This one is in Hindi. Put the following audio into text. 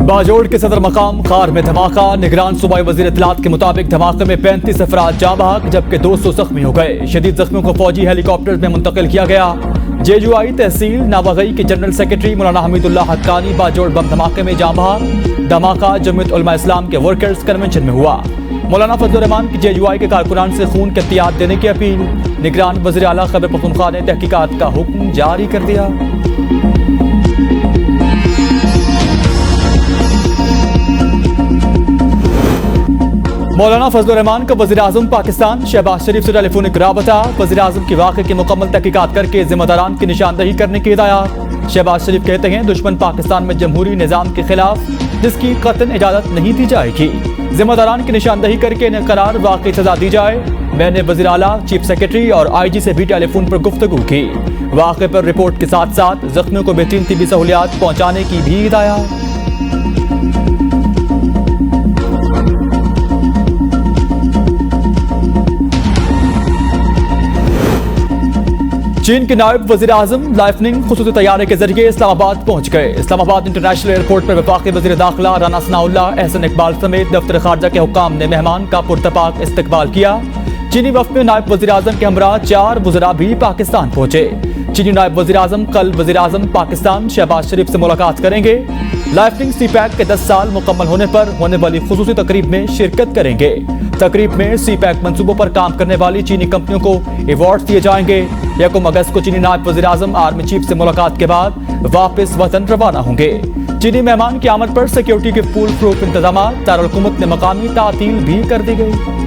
बाजोड़ के सदर मकाम खार में धमाका। निगरान सूबाई वजीर इत्तलात के मुताबिक धमाके में 35 अफराद जाँ बहक जबकि 200 जख्मी हो गए। शदीद जख्मियों को फौजी हेलीकॉप्टर में मुंतकिल किया गया। जेजुआई तहसील नावागई के जनरल सेक्रेटरी मौलाना हमीदुल्लाह हक्कानी बाजोड़ बम धमाके में जाँ बहक। धमाका जमीयत उलमा इस्लाम के वर्कर्स कन्वेंशन में हुआ। मौलाना फजलुर रहमान की जेजुआई के कारकुनान से खून के एहतियात देने की अपील। निगरान वज़ीर आला खैबर पख्तूनख्वा ने तहकीकात का हुक्म जारी कर दिया। मौलाना फजलुर रहमान का वज़ीर आज़म पाकिस्तान शहबाज शरीफ से टेलीफोनिक राबता। वज़ीर आज़म की वाक़े की मुकम्मल तहकीकात करके जिम्मेदारान की निशानदही करने की हिदायत। शहबाज शरीफ कहते हैं दुश्मन पाकिस्तान में जमहूरी निज़ाम के खिलाफ जिसकी कतन इजाज़त नहीं दी जाएगी। जिम्मेदारान की निशानदही करके इन्हें करार वाक़ई सजा दी जाए। मैंने वज़ीर आला, चीफ सेक्रेटरी और IG से भी टेलीफोन पर गुफ्तगू की। वाक़े पर रिपोर्ट के साथ साथ जख्मियों को बेहतरीन तिब्बी सहूलियात पहुँचाने की भी हिदायत। चीन के नायब वज़ीर आज़म लाइफनिंग खुसूसी तैयारे के जरिए इस्लामाबाद पहुंच गए। इस्लामाबाद इंटरनेशनल एयरपोर्ट पर वफाकी वज़ीर दाखिला राना सनाउल्लाह एहसन इकबाल समेत दफ्तर खारजा के हुक्काम ने मेहमान का पुरतपाक इस्तकबाल किया। चीनी वफ़द में नायब वज़ीर आज़म के हमरा 4 वज़रा भी पाकिस्तान पहुंचे। चीनी नायब वज़ीर आज़म कल वज़ीर आज़म पाकिस्तान शहबाज शरीफ से मुलाकात करेंगे। लाइफनिंग CPAC के 10 साल मुकम्मल होने पर होने वाली खुसूसी तकरीब में शिरकत करेंगे। तकरीब में CPAC मंसूबों पर काम करने वाली चीनी कंपनियों को अवार्ड दिए जाएंगे। 1 अगस्त को चीनी नायब वज़ीर आज़म आर्मी चीफ से मुलाकात के बाद वापस वतन रवाना होंगे। चीनी मेहमान की आमद पर सिक्योरिटी के फुल प्रूफ इंतजाम दारुल हुकूमत ने मकामी तातील भी कर दी गई।